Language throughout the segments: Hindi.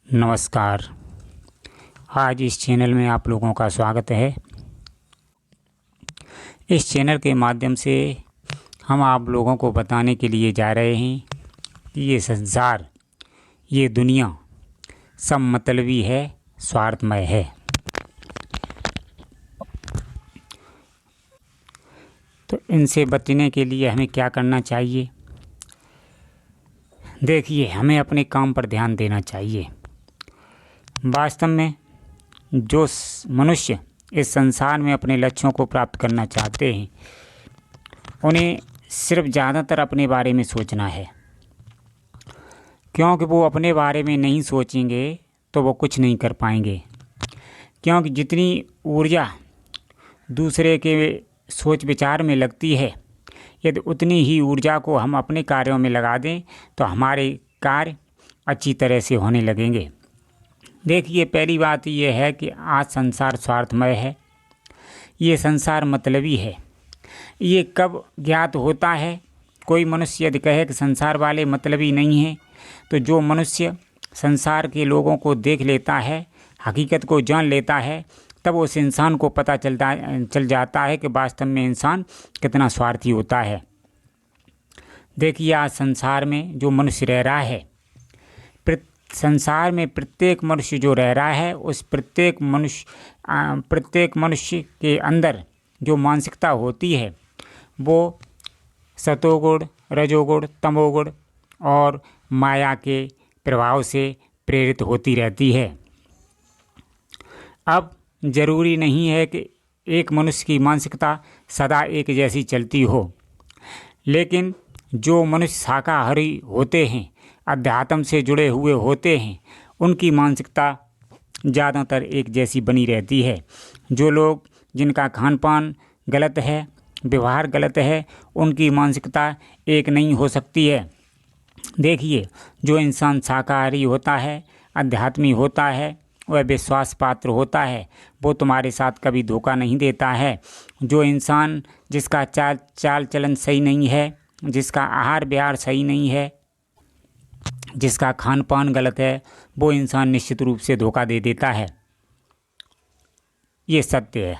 नमस्कार। आज इस चैनल में आप लोगों का स्वागत है। इस चैनल के माध्यम से हम आप लोगों को बताने के लिए जा रहे हैं कि ये संसार, ये दुनिया सब मतलबी है, स्वार्थमय है। तो इनसे बचने के लिए हमें क्या करना चाहिए? देखिए, हमें अपने काम पर ध्यान देना चाहिए। वास्तव में जो मनुष्य इस संसार में अपने लक्ष्यों को प्राप्त करना चाहते हैं, उन्हें सिर्फ ज़्यादातर अपने बारे में सोचना है, क्योंकि वो अपने बारे में नहीं सोचेंगे तो वो कुछ नहीं कर पाएंगे। क्योंकि जितनी ऊर्जा दूसरे के सोच विचार में लगती है, यदि उतनी ही ऊर्जा को हम अपने कार्यों में लगा दें तो हमारे कार्य अच्छी तरह से होने लगेंगे। देखिए, पहली बात यह है कि आज संसार स्वार्थमय है, ये संसार मतलबी है। ये कब ज्ञात होता है? कोई मनुष्य यदि कहे कि संसार वाले मतलबी नहीं हैं, तो जो मनुष्य संसार के लोगों को देख लेता है, हकीकत को जान लेता है, तब उस इंसान को पता चल जाता है कि वास्तव में इंसान कितना स्वार्थी होता है। देखिए, आज संसार में जो मनुष्य रह रहा है, संसार में प्रत्येक मनुष्य जो रह रहा है, उस प्रत्येक मनुष्य के अंदर जो मानसिकता होती है, वो सतोगुण, रजोगुण, तमोगुण और माया के प्रभाव से प्रेरित होती रहती है। अब ज़रूरी नहीं है कि एक मनुष्य की मानसिकता सदा एक जैसी चलती हो, लेकिन जो मनुष्य शाकाहारी होते हैं, अध्यात्म से जुड़े हुए होते हैं, उनकी मानसिकता ज़्यादातर एक जैसी बनी रहती है। जो लोग जिनका खान पान गलत है, व्यवहार गलत है, उनकी मानसिकता एक नहीं हो सकती है। देखिए, जो इंसान शाकाहारी होता है, अध्यात्मी होता है, वह विश्वास पात्र होता है, वो तुम्हारे साथ कभी धोखा नहीं देता है। जो इंसान जिसका चाल चलन सही नहीं है, जिसका आहार विहार सही नहीं है, जिसका खान पान गलत है, वो इंसान निश्चित रूप से धोखा दे देता है। ये सत्य है।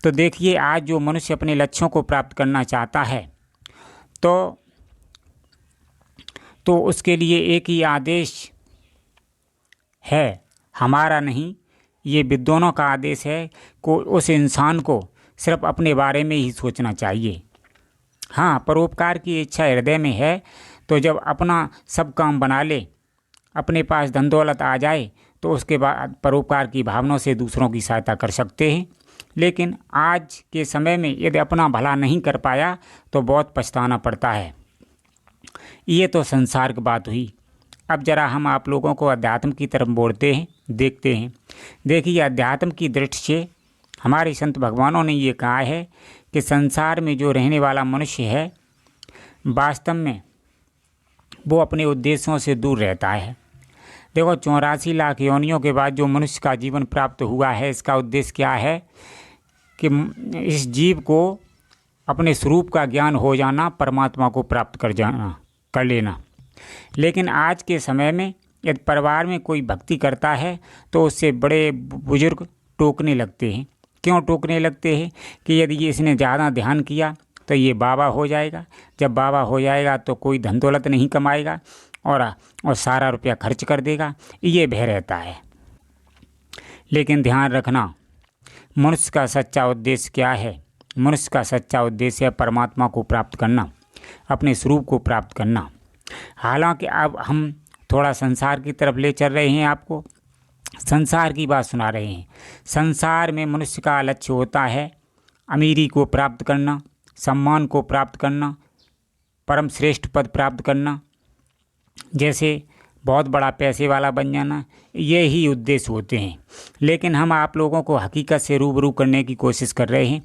तो देखिए, आज जो मनुष्य अपने लक्ष्यों को प्राप्त करना चाहता है, तो उसके लिए एक ही आदेश है, हमारा नहीं, ये विद्वानों का आदेश है को उस इंसान को सिर्फ अपने बारे में ही सोचना चाहिए। हाँ, परोपकार की इच्छा हृदय में है, तो जब अपना सब काम बना ले, अपने पास धन दौलत आ जाए, तो उसके बाद परोपकार की भावना से दूसरों की सहायता कर सकते हैं। लेकिन आज के समय में यदि अपना भला नहीं कर पाया तो बहुत पछताना पड़ता है। ये तो संसार की बात हुई। अब जरा हम आप लोगों को अध्यात्म की तरफ मोड़ते हैं, देखते हैं। देखिए, अध्यात्म की दृष्टि से हमारे संत भगवानों ने ये कहा है कि संसार में जो रहने वाला मनुष्य है, वास्तव में वो अपने उद्देश्यों से दूर रहता है। देखो, 84 लाख योनियों के बाद जो मनुष्य का जीवन प्राप्त हुआ है, इसका उद्देश्य क्या है कि इस जीव को अपने स्वरूप का ज्ञान हो जाना, परमात्मा को प्राप्त कर लेना। लेकिन आज के समय में यदि परिवार में कोई भक्ति करता है तो उससे बड़े बुजुर्ग टोकने लगते हैं। क्यों टोकने लगते हैं? कि यदि ये इसने ज़्यादा ध्यान किया तो ये बाबा हो जाएगा, जब बाबा हो जाएगा तो कोई धन दौलत नहीं कमाएगा और सारा रुपया खर्च कर देगा, ये भय रहता है। लेकिन ध्यान रखना, मनुष्य का सच्चा उद्देश्य क्या है? मनुष्य का सच्चा उद्देश्य है परमात्मा को प्राप्त करना, अपने स्वरूप को प्राप्त करना। हालांकि अब हम थोड़ा संसार की तरफ ले चल रहे हैं, आपको संसार की बात सुना रहे हैं। संसार में मनुष्य का लक्ष्य होता है अमीरी को प्राप्त करना, सम्मान को प्राप्त करना, परम श्रेष्ठ पद प्राप्त करना, जैसे बहुत बड़ा पैसे वाला बन जाना, ये ही उद्देश्य होते हैं। लेकिन हम आप लोगों को हकीकत से रूबरू करने की कोशिश कर रहे हैं।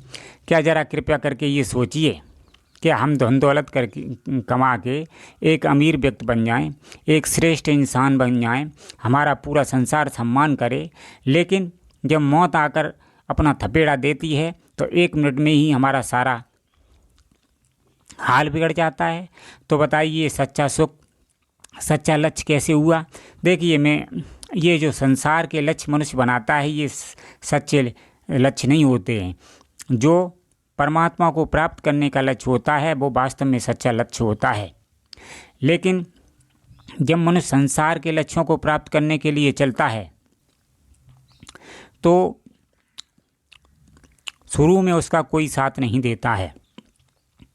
क्या जरा कृपया करके ये सोचिए कि हम धन दौलत करके कमा के एक अमीर व्यक्ति बन जाएं, एक श्रेष्ठ इंसान बन जाएं, हमारा पूरा संसार सम्मान करे, लेकिन जब मौत आकर अपना थपेड़ा देती है तो 1 मिनट में ही हमारा सारा हाल बिगड़ जाता है। तो बताइए, सच्चा सुख सच्चा लक्ष्य कैसे हुआ? देखिए, ये जो संसार के लक्ष्य मनुष्य बनाता है, ये सच्चे लक्ष्य नहीं होते हैं। जो परमात्मा को प्राप्त करने का लक्ष्य होता है वो वास्तव में सच्चा लक्ष्य होता है। लेकिन जब मनुष्य संसार के लक्ष्यों को प्राप्त करने के लिए चलता है तो शुरू में उसका कोई साथ नहीं देता है।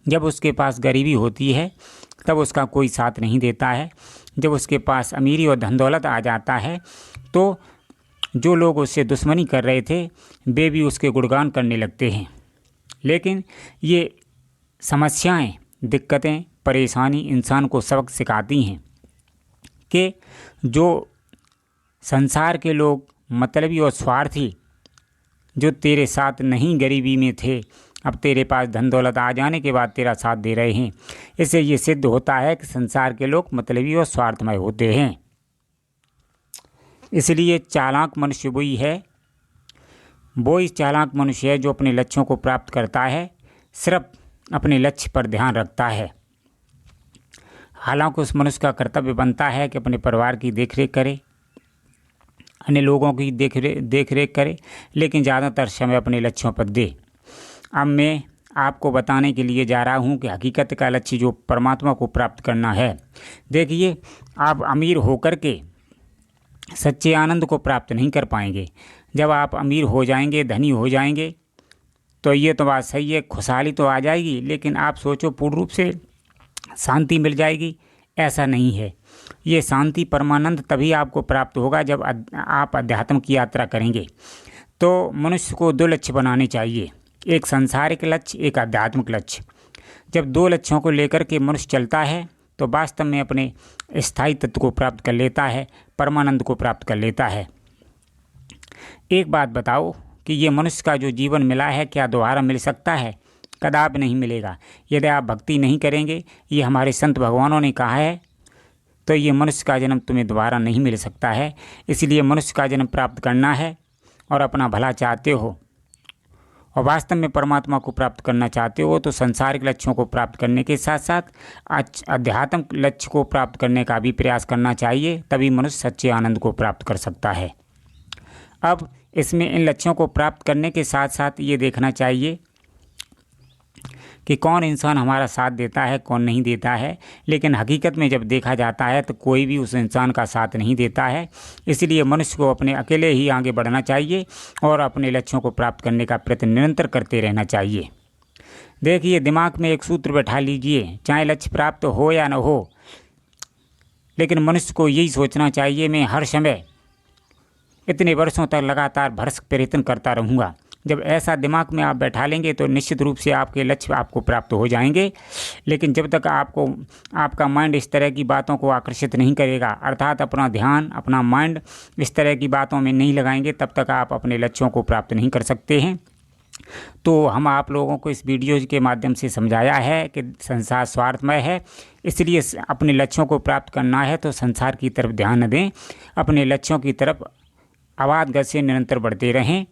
जब उसके पास गरीबी होती है तब उसका कोई साथ नहीं देता है। जब उसके पास अमीरी और धन दौलत आ जाता है तो जो लोग उससे दुश्मनी कर रहे थे वे भी उसके गुणगान करने लगते हैं। लेकिन ये समस्याएं, दिक्कतें, परेशानी इंसान को सबक सिखाती हैं कि जो संसार के लोग मतलबी और स्वार्थी जो तेरे साथ नहीं गरीबी में थे, अब तेरे पास धन दौलत आ जाने के बाद तेरा साथ दे रहे हैं। इससे ये सिद्ध होता है कि संसार के लोग मतलबी और स्वार्थमय होते हैं। इसलिए चालाक मनुष्य वही चालाक मनुष्य है जो अपने लक्ष्यों को प्राप्त करता है, सिर्फ अपने लक्ष्य पर ध्यान रखता है। हालांकि उस मनुष्य का कर्तव्य बनता है कि अपने परिवार की देखरेख करे, अन्य लोगों की देखरेख करे, लेकिन ज़्यादातर समय अपने लक्ष्यों पर दे। अब मैं आपको बताने के लिए जा रहा हूँ कि हकीकत का लक्ष्य जो परमात्मा को प्राप्त करना है। देखिए, आप अमीर होकर के सच्चे आनंद को प्राप्त नहीं कर पाएंगे। जब आप अमीर हो जाएंगे, धनी हो जाएंगे, तो ये तो बात सही है, खुशहाली तो आ जाएगी, लेकिन आप सोचो पूर्ण रूप से शांति मिल जाएगी, ऐसा नहीं है। ये शांति, परमानंद तभी आपको प्राप्त होगा जब आप अध्यात्म की यात्रा करेंगे। तो मनुष्य को 2 लक्ष्य बनाने चाहिए, एक सांसारिक लक्ष्य, एक आध्यात्मिक लक्ष्य। जब 2 लक्ष्यों को लेकर के मनुष्य चलता है तो वास्तव में अपने स्थायी तत्व को प्राप्त कर लेता है, परमानंद को प्राप्त कर लेता है। एक बात बताओ कि ये मनुष्य का जो जीवन मिला है क्या दोबारा मिल सकता है? कदापि नहीं मिलेगा। यदि आप भक्ति नहीं करेंगे, ये हमारे संत भगवानों ने कहा है, तो ये मनुष्य का जन्म तुम्हें दोबारा नहीं मिल सकता है। इसलिए मनुष्य का जन्म प्राप्त करना है और अपना भला चाहते हो और वास्तव में परमात्मा को प्राप्त करना चाहते हो तो संसारिक लक्ष्यों को प्राप्त करने के साथ साथ आध्यात्मिक लक्ष्य को प्राप्त करने का भी प्रयास करना चाहिए, तभी मनुष्य सच्चे आनंद को प्राप्त कर सकता है। अब इसमें इन लक्ष्यों को प्राप्त करने के साथ साथ ये देखना चाहिए कि कौन इंसान हमारा साथ देता है, कौन नहीं देता है। लेकिन हकीकत में जब देखा जाता है तो कोई भी उस इंसान का साथ नहीं देता है। इसलिए मनुष्य को अपने अकेले ही आगे बढ़ना चाहिए और अपने लक्ष्यों को प्राप्त करने का प्रयत्न निरंतर करते रहना चाहिए। देखिए, दिमाग में एक सूत्र बैठा लीजिए, चाहे लक्ष्य प्राप्त हो या न हो, लेकिन मनुष्य को यही सोचना चाहिए, मैं हर समय इतने वर्षों तक लगातार भरसक प्रयत्न करता रहूँगा। जब ऐसा दिमाग में आप बैठा लेंगे तो निश्चित रूप से आपके लक्ष्य आपको प्राप्त हो जाएंगे। लेकिन जब तक आपका माइंड इस तरह की बातों को आकर्षित नहीं करेगा, अर्थात अपना ध्यान, अपना माइंड इस तरह की बातों में नहीं लगाएंगे, तब तक आप अपने लक्ष्यों को प्राप्त नहीं कर सकते हैं। तो हम आप लोगों को इस वीडियो के माध्यम से समझाया है कि संसार स्वार्थमय है, इसलिए अपने लक्ष्यों को प्राप्त करना है तो संसार की तरफ ध्यान न दें, अपने लक्ष्यों की तरफ आवाज़ गति से निरंतर बढ़ते रहें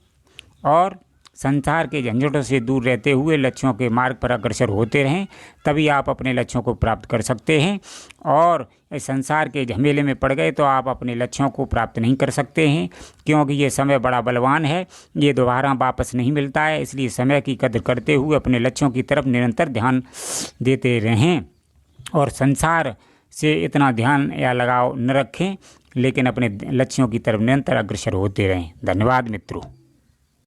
और संसार के झंझटों से दूर रहते हुए लक्ष्यों के मार्ग पर अग्रसर होते रहें, तभी आप अपने लक्ष्यों को प्राप्त कर सकते हैं। और इस संसार के झमेले में पड़ गए तो आप अपने लक्ष्यों को प्राप्त नहीं कर सकते हैं, क्योंकि ये समय बड़ा बलवान है, ये दोबारा वापस नहीं मिलता है। इसलिए समय की कदर करते हुए अपने लक्ष्यों की तरफ निरंतर ध्यान देते रहें और संसार से इतना ध्यान या लगाव न रखें, लेकिन अपने लक्ष्यों की तरफ निरंतर अग्रसर होते रहें। धन्यवाद मित्रों।